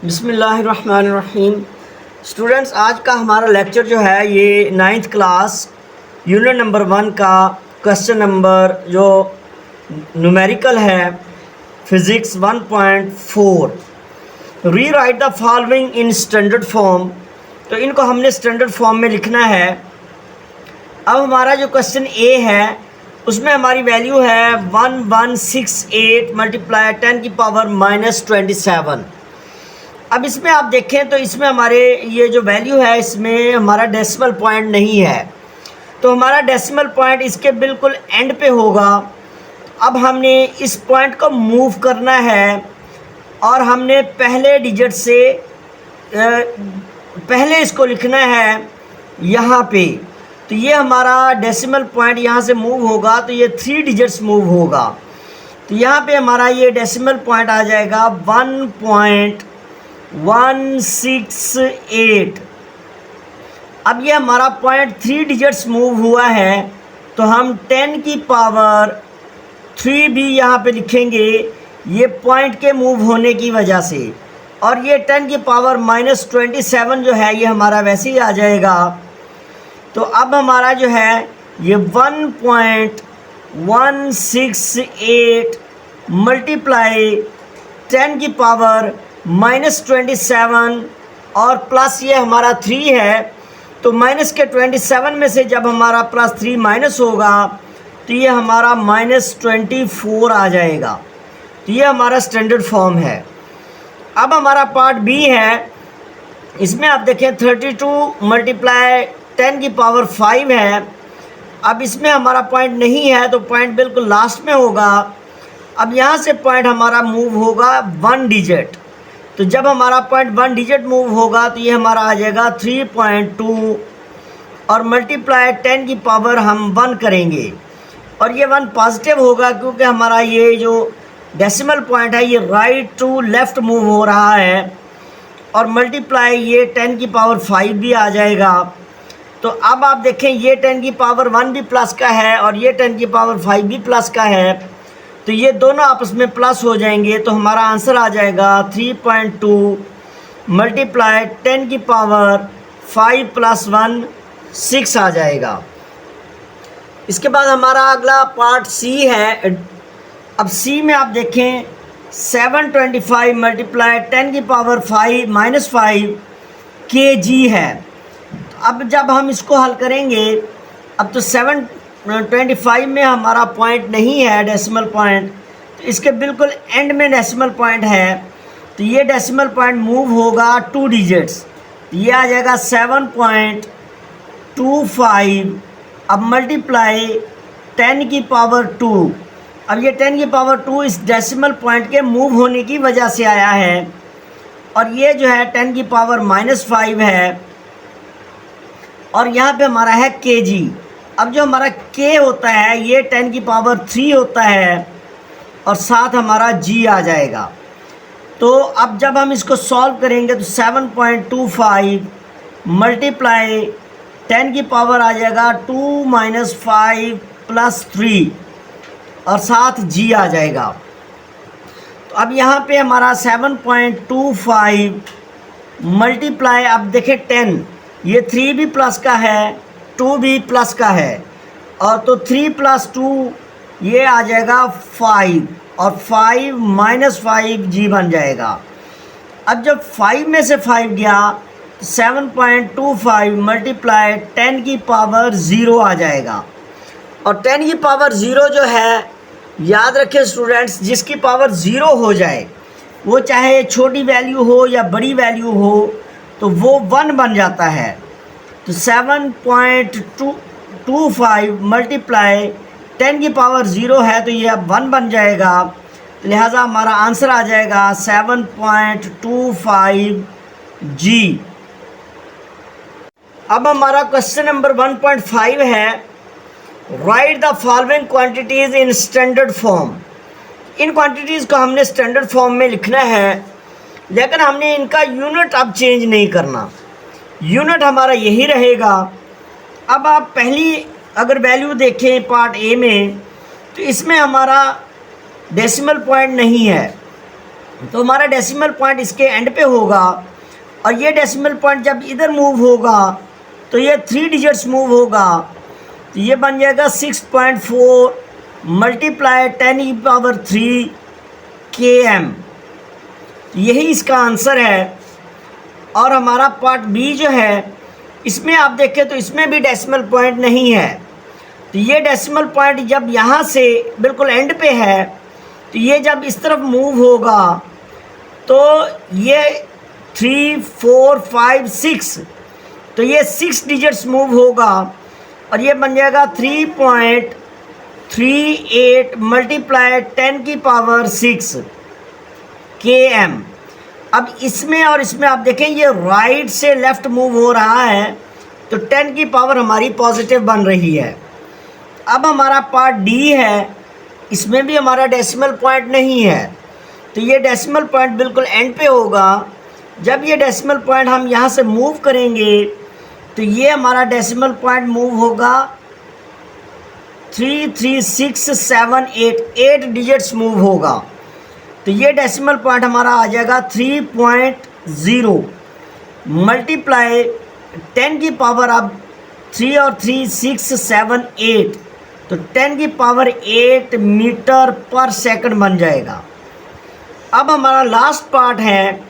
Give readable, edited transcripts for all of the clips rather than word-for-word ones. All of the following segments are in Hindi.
बिस्मिल्लाहिर्रहमानिर्रहीम। स्टूडेंट्स, आज का हमारा लेक्चर जो है ये 9th क्लास यूनिट नंबर 1 का क्वेश्चन नंबर जो न्यूमेरिकल है फिज़िक्स 1.4। री right the following in standard form. तो इनको हमने स्टैंडर्ड फॉर्म में लिखना है। अब हमारा जो क्वेश्चन ए है उसमें हमारी वैल्यू है 1168 मल्टीप्लाई 10 की पावर -27। अब इसमें आप देखें तो इसमें हमारे ये जो वैल्यू है इसमें हमारा डेसिमल पॉइंट नहीं है, तो हमारा डेसिमल पॉइंट इसके बिल्कुल एंड पे होगा। अब हमने इस पॉइंट को मूव करना है और हमने पहले डिजिट से पहले इसको लिखना है यहाँ पे। तो ये हमारा डेसिमल पॉइंट यहाँ से मूव होगा तो ये 3 डिजिट्स मूव होगा। तो यहाँ पे हमारा ये डेसिमल पॉइंट आ जाएगा 1.168। अब ये हमारा पॉइंट 3 डिजिट्स मूव हुआ है तो हम 10 की पावर 3 भी यहाँ पे लिखेंगे, ये पॉइंट के मूव होने की वजह से। और ये 10 की पावर -27 जो है ये हमारा वैसे ही आ जाएगा। तो अब हमारा जो है ये 1.168 मल्टीप्लाई 10 की पावर -27 और प्लस ये हमारा 3 है। तो माइनस के 27 में से जब हमारा +3 माइनस होगा तो ये हमारा -24 आ जाएगा। तो ये हमारा स्टैंडर्ड फॉर्म है। अब हमारा पार्ट बी है, इसमें आप देखें 32 मल्टीप्लाई 10 की पावर 5 है। अब इसमें हमारा पॉइंट नहीं है तो पॉइंट बिल्कुल लास्ट में होगा। अब यहाँ से पॉइंट हमारा मूव होगा 1 डिजिट। तो जब हमारा पॉइंट 1 डिजिट मूव होगा तो ये हमारा आ जाएगा 3.2 और मल्टीप्लाई 10 की पावर हम 1 करेंगे और ये 1 पॉजिटिव होगा क्योंकि हमारा ये जो डेसिमल पॉइंट है ये राइट टू लेफ़्ट मूव हो रहा है। और मल्टीप्लाई ये 10 की पावर 5 भी आ जाएगा। तो अब आप देखें ये 10 की पावर 1 भी प्लस का है और ये 10 की पावर 5 भी प्लस का है, तो ये दोनों आपस में प्लस हो जाएंगे। तो हमारा आंसर आ जाएगा 3.2 मल्टीप्लाई 10 की पावर 5 + 1 6 आ जाएगा। इसके बाद हमारा अगला पार्ट सी है। अब सी में आप देखें 725 मल्टीप्लाई 10 की पावर 5 -5 kg है। अब जब हम इसको हल करेंगे, अब तो 725 में हमारा पॉइंट नहीं है डेसिमल पॉइंट, तो इसके बिल्कुल एंड में डेसिमल पॉइंट है। तो ये डेसिमल पॉइंट मूव होगा 2 डिजिट्स, ये आ जाएगा 7.25। अब मल्टीप्लाई 10 की पावर 2। अब ये 10 की पावर 2 इस डेसिमल पॉइंट के मूव होने की वजह से आया है और ये जो है 10 की पावर -5 है और यहाँ पे हमारा है kg। अब जो हमारा k होता है ये 10 की पावर 3 होता है और साथ हमारा g आ जाएगा। तो अब जब हम इसको सॉल्व करेंगे तो 7.25 मल्टीप्लाई 10 की पावर आ जाएगा 2 - 5 + 3 और साथ g आ जाएगा। तो अब यहाँ पे हमारा 7.25 मल्टीप्लाई, अब देखें 10, ये 3 भी प्लस का है 2 भी प्लस का है और तो 3 + 2 ये आ जाएगा 5 और 5 - 5 g बन जाएगा। अब जब 5 में से 5 गया तो 7.25 मल्टीप्लाई 10 की पावर 0 आ जाएगा। और 10 की पावर 0 जो है, याद रखें स्टूडेंट्स, जिसकी पावर 0 हो जाए वो चाहे छोटी वैल्यू हो या बड़ी वैल्यू हो तो वो 1 बन जाता है। तो 7.25 मल्टीप्लाई 10 की पावर 0 है तो ये अब 1 बन जाएगा। तो लिहाजा हमारा आंसर आ जाएगा 7.25 g। अब हमारा क्वेश्चन नंबर 1.5 है, right the following quantities in standard form. In quantities को हमने स्टैंडर्ड फॉर्म में लिखना है, लेकिन हमने इनका यूनिट अब चेंज नहीं करना, यूनिट हमारा यही रहेगा। अब आप पहली अगर वैल्यू देखें पार्ट ए में तो इसमें हमारा डेसिमल पॉइंट नहीं है, तो हमारा डेसिमल पॉइंट इसके एंड पे होगा, और ये डेसिमल पॉइंट जब इधर मूव होगा तो ये 3 डिजिट्स मूव होगा, तो ये बन जाएगा 6.4 मल्टीप्लाई 10⁻³ km। यही इसका आंसर है। और हमारा पार्ट बी जो है, इसमें आप देखें तो इसमें भी डेसिमल पॉइंट नहीं है। तो ये डेसिमल पॉइंट जब यहाँ से बिल्कुल एंड पे है, तो ये जब इस तरफ मूव होगा तो ये 3, 4, 5, 6, तो ये 6 डिजिट्स मूव होगा, और ये बन जाएगा 3.38 मल्टीप्लाई 10⁻⁶ km। अब इसमें और इसमें आप देखें ये राइट से लेफ़्ट मूव हो रहा है, तो 10 की पावर हमारी पॉजिटिव बन रही है। अब हमारा पार्ट डी है, इसमें भी हमारा डेसिमल पॉइंट नहीं है, तो ये डेसिमल पॉइंट बिल्कुल एंड पे होगा। जब ये डेसिमल पॉइंट हम यहाँ से मूव करेंगे तो ये हमारा डेसिमल पॉइंट मूव होगा 3, 3, 6, 7, 8 डिजिट्स मूव होगा, तो ये डेसिमल पॉइंट हमारा आ जाएगा 3.0 मल्टीप्लाई 10 की पावर, अब 3 और 3 6, 7, 8, तो 10 की पावर 8 मीटर पर सेकंड बन जाएगा। अब हमारा लास्ट पार्ट है,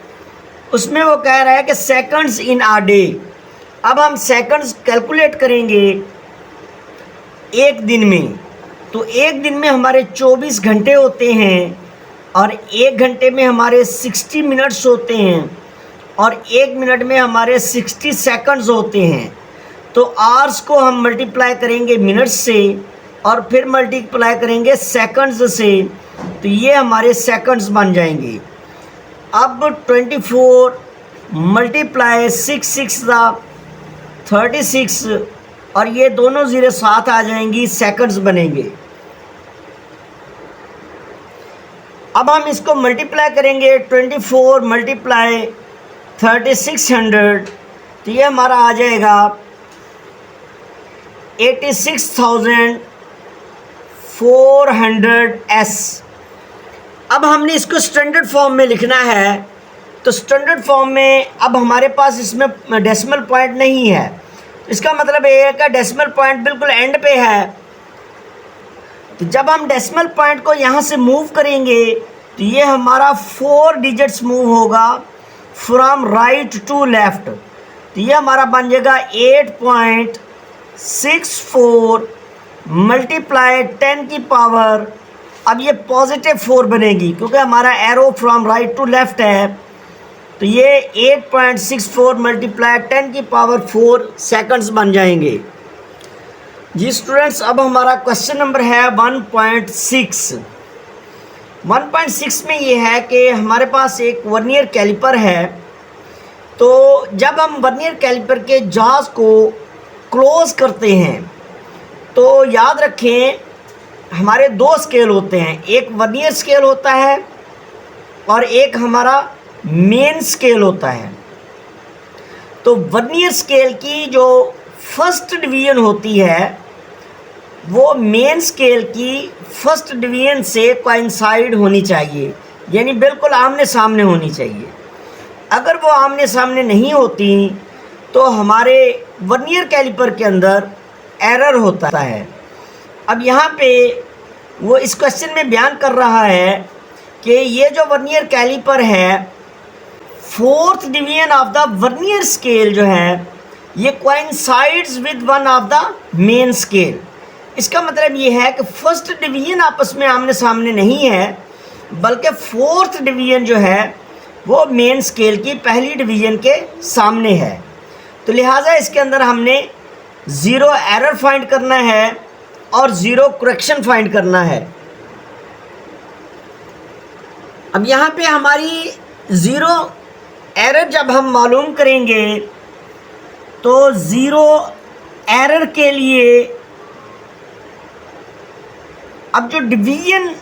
उसमें वो कह रहा है कि सेकंड्स इन आ डे। अब हम सेकंड्स कैलकुलेट करेंगे एक दिन में, तो एक दिन में हमारे 24 घंटे होते हैं, और एक घंटे में हमारे 60 मिनट्स होते हैं, और एक मिनट में हमारे 60 सेकंड्स होते हैं। तो आवर्स को हम मल्टीप्लाई करेंगे मिनट्स से, और फिर मल्टीप्लाई करेंगे सेकंड्स से, तो ये हमारे सेकंड्स बन जाएंगे। अब 24 मल्टीप्लाई 6, 6 36, और ये दोनों ज़ीरो साथ आ जाएंगी, सेकंड्स बनेंगे। अब हम इसको मल्टीप्लाई करेंगे 24 मल्टीप्लाई 3600, तो ये हमारा आ जाएगा 86,400s। अब हमने इसको स्टैंडर्ड फॉर्म में लिखना है, तो स्टैंडर्ड फॉर्म में अब हमारे पास इसमें डेसिमल पॉइंट नहीं है, इसका मतलब ये है कि डेसिमल पॉइंट बिल्कुल एंड पे है। तो जब हम डेसिमल पॉइंट को यहाँ से मूव करेंगे तो ये हमारा 4 डिजिट्स मूव होगा फ्रॉम राइट टू लेफ़्ट, तो ये हमारा बन जाएगा 8.64 मल्टीप्लाई 10 की पावर, अब ये पॉजिटिव 4 बनेगी क्योंकि हमारा arrow from right to left है, तो ये 8.64 मल्टीप्लाई 10 की पावर 4 सेकंड्स बन जाएंगे। जी स्टूडेंट्स, अब हमारा क्वेश्चन नंबर है 1.6। 1.6 में ये है कि हमारे पास एक वर्नियर कैलिपर है, तो जब हम वर्नियर कैलिपर के जाज को क्लोज़ करते हैं तो याद रखें हमारे 2 स्केल होते हैं, एक वर्नियर स्केल होता है और एक हमारा मेन स्केल होता है। तो वर्नियर स्केल की जो फर्स्ट डिवीजन होती है वो मेन स्केल की फर्स्ट डिवीजन से कोइंसाइड होनी चाहिए, यानी बिल्कुल आमने सामने होनी चाहिए। अगर वो आमने सामने नहीं होती तो हमारे वर्नियर कैलिपर के अंदर एरर होता है। अब यहाँ पे वो इस क्वेश्चन में बयान कर रहा है कि ये जो वर्नियर कैलिपर है, 4th division of the vernier scale जो है ये coincides with one of the main scale. इसका मतलब ये है कि फर्स्ट डिवीजन आपस में आमने सामने नहीं है, बल्कि 4th डिवीजन जो है वो मेन स्केल की पहली डिवीजन के सामने है। तो लिहाजा इसके अंदर हमने 0 एरर फाइंड करना है और 0 करेक्शन फाइंड करना है। अब यहाँ पे हमारी 0 एरर जब हम मालूम करेंगे तो 0 एरर के लिए अब जो डिवीजन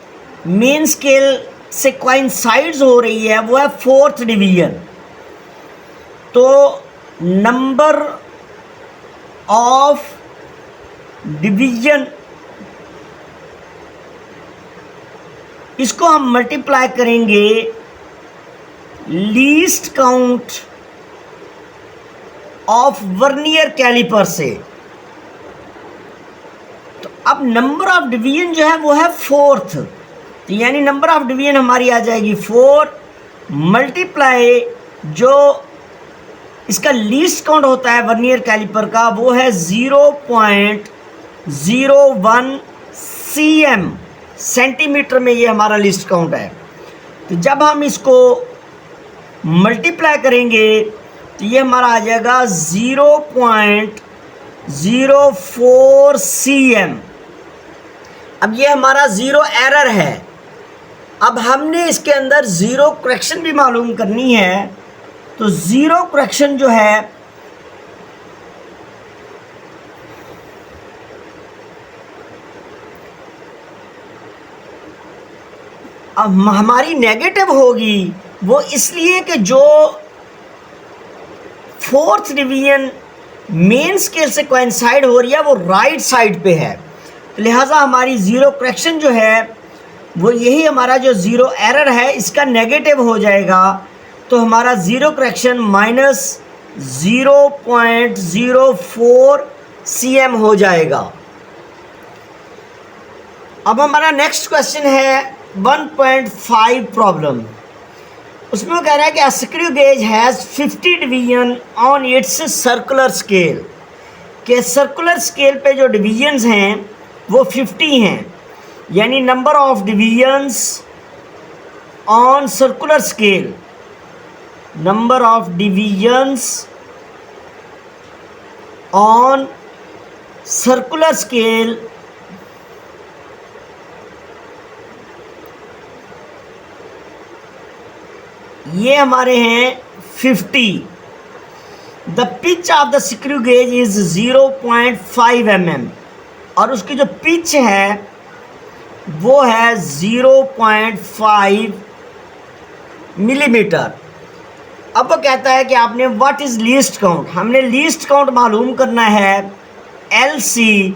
मेन स्केल से कोइंसाइड्स हो रही है वो है 4th डिवीजन। तो नंबर ऑफ डिवीजन इसको हम मल्टीप्लाई करेंगे least count of vernier caliper से। तो अब नंबर ऑफ डिवीजन जो है वो है 4th, तो यानी नंबर ऑफ डिवीजन हमारी आ जाएगी 4 मल्टीप्लाई जो इसका लीस्ट काउंट होता है वर्नियर कैलिपर का वो है 0.01 cm, सेंटीमीटर में ये हमारा लिस्ट काउंट है। तो जब हम इसको मल्टीप्लाई करेंगे तो ये हमारा आ जाएगा 0.04 cm। अब ये हमारा ज़ीरो एरर है। अब हमने इसके अंदर ज़ीरो करेक्शन भी मालूम करनी है। तो ज़ीरो करेक्शन जो है अब हमारी नेगेटिव होगी, वो इसलिए कि जो 4th डिवीजन मेन स्केल से कोइंसाइड हो रही है वो राइट साइड पे है, लिहाजा हमारी ज़ीरो करेक्शन जो है वो यही हमारा जो ज़ीरो एरर है इसका नेगेटिव हो जाएगा। तो हमारा ज़ीरो करेक्शन -0.04 cm हो जाएगा। अब हमारा नेक्स्ट क्वेश्चन है 1.5 प्रॉब्लम। उसमें वो कह रहा है कि screw gauge has 50 division on it's circular scale, के सर्कुलर स्केल पे जो डिवीजन्स हैं वो 50 हैं, यानी number of divisions on circular scale, number of divisions on circular scale ये हमारे हैं 50। The pitch of the screw gauge is 0.5 mm और उसकी जो पिच है वो है 0.5 मिलीमीटर। अब वो कहता है कि आपने व्हाट इज़ लीस्ट काउंट, हमने लीस्ट काउंट मालूम करना है LC।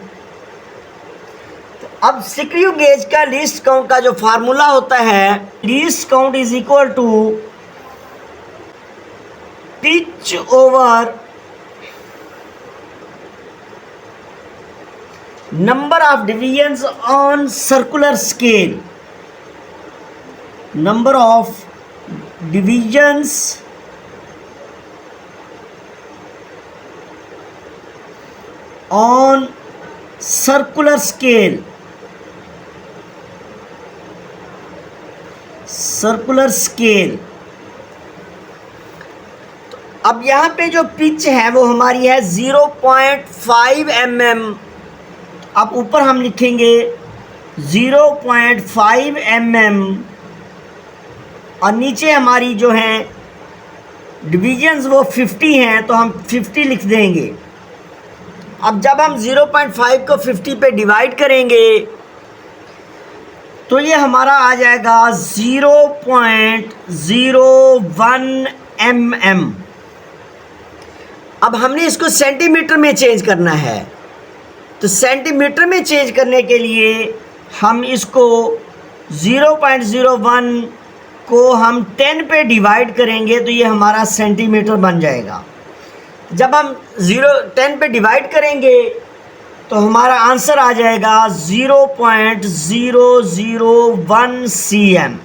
अब स्क्रू गेज का लीस्ट काउंट का जो फार्मूला होता है, least count is equal to pitch over number of divisions on circular scale, number of divisions on circular scale, circular scale. तो अब यहाँ पे जो पिच है वो हमारी है 0.5 mm। अब ऊपर हम लिखेंगे 0.5 mm और नीचे हमारी जो हैं डिवीजन्स वो 50 हैं, तो हम 50 लिख देंगे। अब जब हम 0.5 को 50 पे डिवाइड करेंगे तो ये हमारा आ जाएगा 0.01 mm। अब हमने इसको सेंटीमीटर में चेंज करना है, तो सेंटीमीटर में चेंज करने के लिए हम इसको 0.01 को हम 10 पे डिवाइड करेंगे तो ये हमारा सेंटीमीटर बन जाएगा। जब हम 10 पे डिवाइड करेंगे तो हमारा आंसर आ जाएगा 0.001 cm।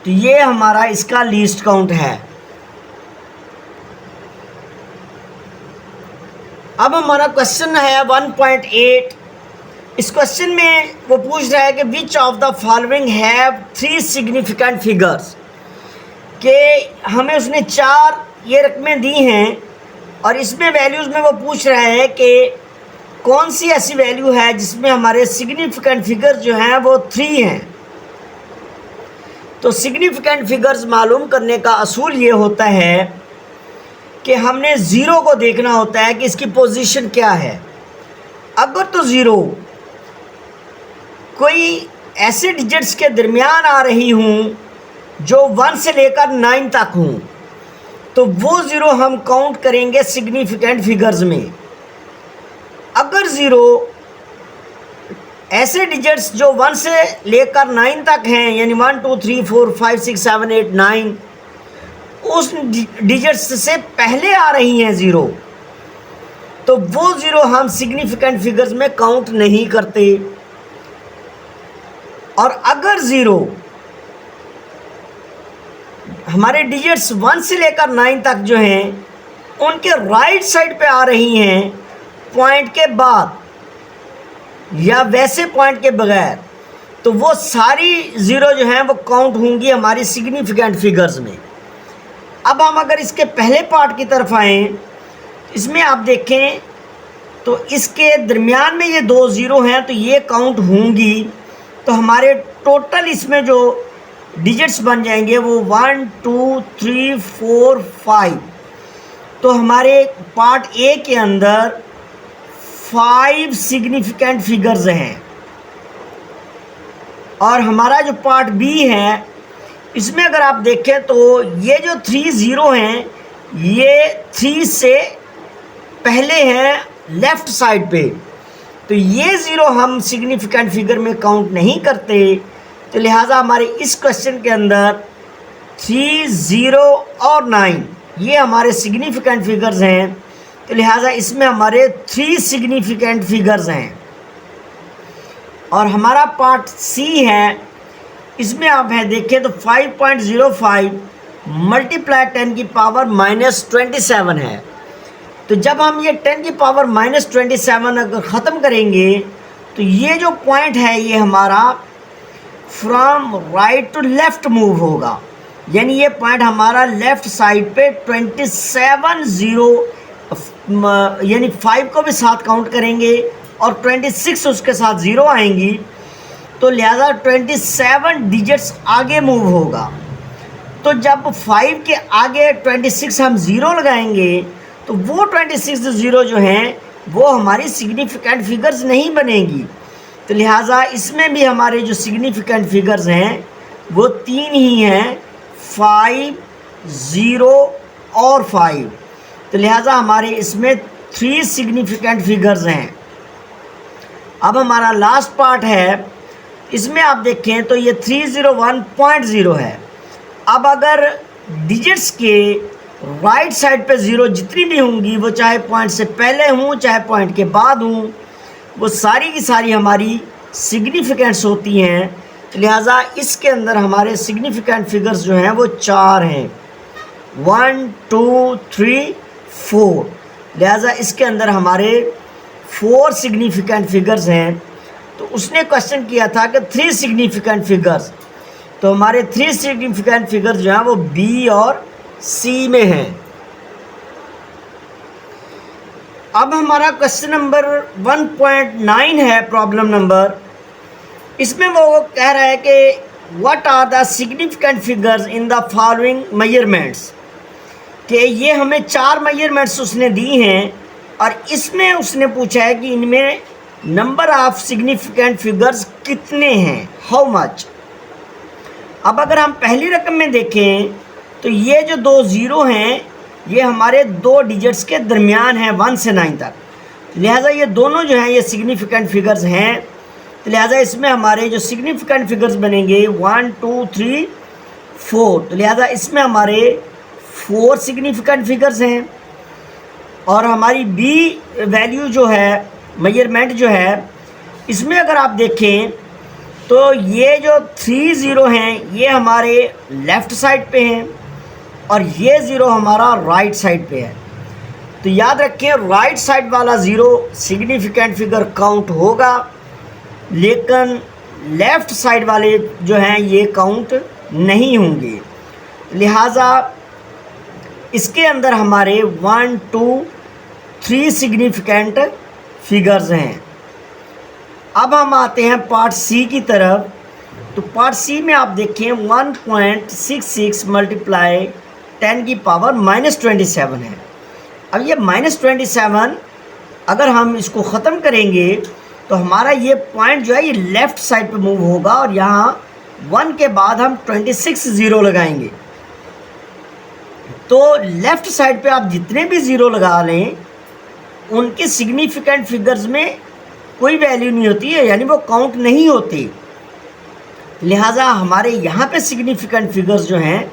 तो ये हमारा इसका लीस्ट काउंट है। अब हमारा क्वेश्चन है 1.8। इस क्वेश्चन में वो पूछ रहा है कि which of the following have 3 significant figures, के हमें उसने 4 ये रकमें दी हैं और इसमें वैल्यूज़ में वो पूछ रहा है कि कौन सी ऐसी वैल्यू है जिसमें हमारे सिग्निफिकेंट फिगर्स जो हैं वो 3 हैं। तो सिग्निफिकेंट फिगर्स मालूम करने का असूल ये होता है कि हमने ज़ीरो को देखना होता है कि इसकी पोजीशन क्या है। अगर तो ज़ीरो कोई ऐसे डिजिट्स के दरमियान आ रही हूँ जो 1 से लेकर 9 तक हूँ, तो वो ज़ीरो हम काउंट करेंगे सिग्निफिकेंट फिगर्स में। अगर ज़ीरो ऐसे डिजिट्स जो 1 से लेकर 9 तक हैं, यानी 1 2 3 4 5 6 7 8 9, उस डिजिट्स से पहले आ रही हैं ज़ीरो, तो वो ज़ीरो हम सिग्निफिकेंट फिगर्स में काउंट नहीं करते। और अगर ज़ीरो हमारे डिजिट्स 1 से लेकर 9 तक जो हैं उनके राइट साइड पे आ रही हैं पॉइंट के बाद या वैसे पॉइंट के बगैर, तो वो सारी ज़ीरो जो हैं वो काउंट होंगी हमारी सिग्निफिकेंट फिगर्स में। अब हम अगर इसके पहले पार्ट की तरफ आएँ, इसमें आप देखें तो इसके दरमियान में ये 2 ज़ीरो हैं, तो ये काउंट होंगी। तो हमारे टोटल इसमें जो डिजिट्स बन जाएंगे वो 1 2 3 4 5। तो हमारे पार्ट ए के अंदर 5 सिग्निफिकेंट फिगर्स हैं, और हमारा जो पार्ट बी है इसमें अगर आप देखें तो ये जो 3 ज़ीरो हैं ये 3 से पहले हैं लेफ़्ट साइड पे, तो ये ज़ीरो हम सिग्निफिकेंट फिगर में काउंट नहीं करते। तो लिहाजा हमारे इस क्वेश्चन के अंदर 3 0 और 9 ये हमारे सिग्निफिकेंट फिगर्स हैं। तो लिहाजा इसमें हमारे 3 सिग्निफिकेंट फिगर्स हैं। और हमारा पार्ट सी है, इसमें आप है देखें तो 5.05 मल्टीप्लाई 10 की पावर -27 है। तो जब हम ये 10 की पावर -27 अगर ख़त्म करेंगे तो ये जो पॉइंट है ये हमारा from right to left move होगा, यानी ये पॉइंट हमारा लेफ़्ट साइड पे 27 ज़ीरो, यानी 5 को भी साथ काउंट करेंगे और 26 उसके साथ ज़ीरो आएंगी, तो लिहाजा 27 डिजिट्स आगे मूव होगा। तो जब 5 के आगे 26 हम ज़ीरो लगाएंगे तो वो 26 ज़ीरो जो हैं वो हमारी सिग्निफिकेंट फिगर्स नहीं बनेगी। तो लिहाजा इसमें भी हमारे जो सिग्निफिकेंट फिगर्स हैं वो 3 ही हैं, 5 0 और 5। तो लिहाजा हमारे इसमें 3 सिग्निफिकेंट फिगर्स हैं। अब हमारा लास्ट पार्ट है, इसमें आप देखें तो ये 301.0 है। अब अगर डिजिट्स के राइट साइड पे ज़ीरो जितनी भी होंगी वो चाहे पॉइंट से पहले हों चाहे पॉइंट के बाद हों, वो सारी की सारी हमारी सिग्निफिकेंट्स होती हैं। तो लिहाजा इसके अंदर हमारे सिग्निफिकेंट फिगर्स जो हैं वो 4 हैं, 1 2 3 4। लिहाजा इसके अंदर हमारे 4 सिग्निफिकेंट फिगर्स हैं। तो उसने क्वेश्चन किया था कि 3 सिग्निफिकेंट फिगर्स, तो हमारे 3 सिग्निफिकेंट फिगर्स जो हैं वो बी और सी में हैं। अब हमारा क्वेश्चन नंबर 1.9 है, प्रॉब्लम नंबर। इसमें वो कह रहा है कि what are the significant figures in the following measurements, कि ये हमें 4 मेजरमेंट्स उसने दी हैं और इसमें उसने पूछा है कि इनमें नंबर ऑफ सिग्निफिकेंट फिगर्स कितने हैं, हाउ मच। अब अगर हम पहली रकम में देखें तो ये जो 2 ज़ीरो हैं ये हमारे 2 डिजिट्स के दरमियान हैं 1 से 9 तक, लिहाजा ये दोनों जो हैं ये सिग्निफिकेंट फिगर्स हैं। तो लिहाजा इसमें हमारे जो सिग्निफिकेंट फिगर्स बनेंगे 1 2 3 4। तो लिहाजा इसमें हमारे 4 सिग्निफिकेंट फिगर्स हैं। और हमारी बी वैल्यू जो है, मेजरमेंट जो है, इसमें अगर आप देखें तो ये जो 3 ज़ीरो हैं ये हमारे लेफ़्ट साइड पे हैं और ये ज़ीरो हमारा राइट साइड पे है। तो याद रखें राइट साइड वाला ज़ीरो सिग्निफिकेंट फिगर काउंट होगा, लेकिन लेफ़्ट साइड वाले जो हैं ये काउंट नहीं होंगे। लिहाजा इसके अंदर हमारे 1 2 3 सिग्निफिकेंट फिगर्स हैं। अब हम आते हैं पार्ट सी की तरफ। तो पार्ट सी में आप देखें 1.66 मल्टीप्लाई 10 की पावर -27 है। अब ये -27 अगर हम इसको ख़त्म करेंगे तो हमारा ये पॉइंट जो है ये लेफ़्ट साइड पे मूव होगा और यहाँ 1 के बाद हम 26 ज़ीरो लगाएंगे। तो लेफ़्ट साइड पे आप जितने भी ज़ीरो लगा लें उनके सिग्निफिकेंट फिगर्स में कोई वैल्यू नहीं होती है, यानी वो काउंट नहीं होती। लिहाजा हमारे यहाँ पे सिग्निफिकेंट फिगर्स जो हैं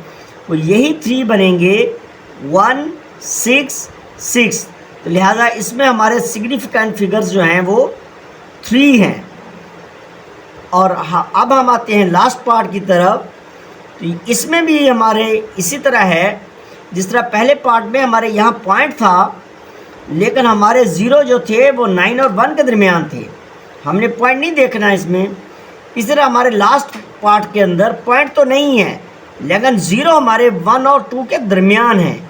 वो यही 3 बनेंगे 1 6 6। तो लिहाजा इसमें हमारे सिग्निफिकेंट फिगर्स जो हैं वो 3 हैं। और अब हम आते हैं लास्ट पार्ट की तरफ। तो इसमें भी हमारे इसी तरह है, जिस तरह पहले पार्ट में हमारे यहाँ पॉइंट था, लेकिन हमारे ज़ीरो जो थे वो 9 और 1 के दरमियान थे, हमने पॉइंट नहीं देखना इसमें। इस तरह हमारे लास्ट पार्ट के अंदर पॉइंट तो नहीं है, लेकिन ज़ीरो हमारे 1 और 2 के दरमियान है,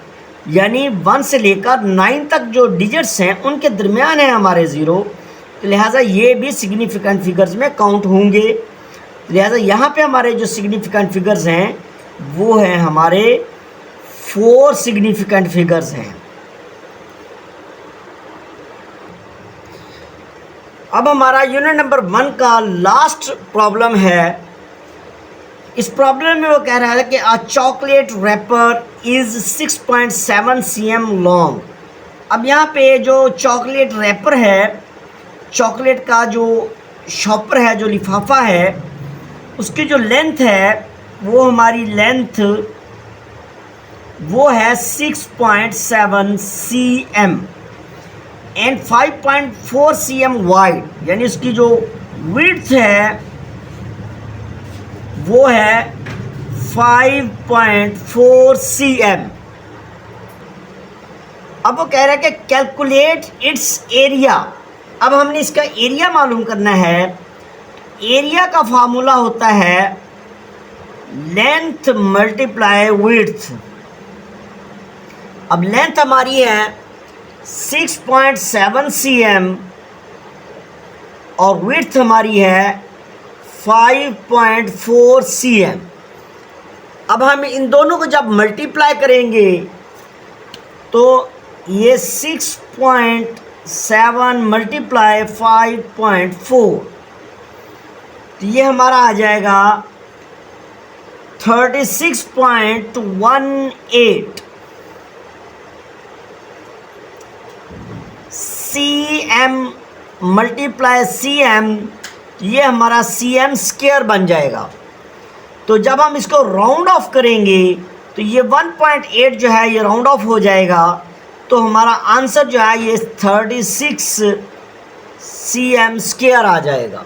यानी 1 से लेकर 9 तक जो डिजिट्स हैं उनके दरमियान है हमारे ज़ीरो। तो लिहाजा ये भी सिग्निफिकेंट फिगर्स में काउंट होंगे। लिहाजा यहाँ पे हमारे जो सिग्निफिकेंट फिगर्स हैं वो हैं हमारे 4 सिग्निफिकेंट फिगर्स हैं। अब हमारा यूनिट नंबर 1 का लास्ट प्रॉब्लम है। इस प्रॉब्लम में वो कह रहा है कि a chocolate wrapper is 6.7 cm long. अब यहाँ पे जो चॉकलेट रैपर है, चॉकलेट का जो शॉपर है, जो लिफाफा है, उसकी जो लेंथ है वो हमारी लेंथ वो है 6.7 cm एंड 5.4 cm वाइड, यानी उसकी जो विड्थ है वो है 5.4 cm। अब वो कह रहा है कि कैलकुलेट इट्स एरिया। अब हमने इसका एरिया मालूम करना है। एरिया का फार्मूला होता है लेंथ मल्टीप्लाई विड्थ। अब लेंथ हमारी है 6.7 cm और विड्थ हमारी है 5.4 cm। अब हम इन दोनों को जब मल्टीप्लाई करेंगे तो ये 6.7 मल्टीप्लाई 5.4, तो ये हमारा आ जाएगा 36.18 cm मल्टीप्लाई cm, ये हमारा cm स्क्वायर बन जाएगा। तो जब हम इसको राउंड ऑफ करेंगे तो ये 1.8 जो है ये राउंड ऑफ हो जाएगा, तो हमारा आंसर जो है ये 36 cm स्क्वायर आ जाएगा।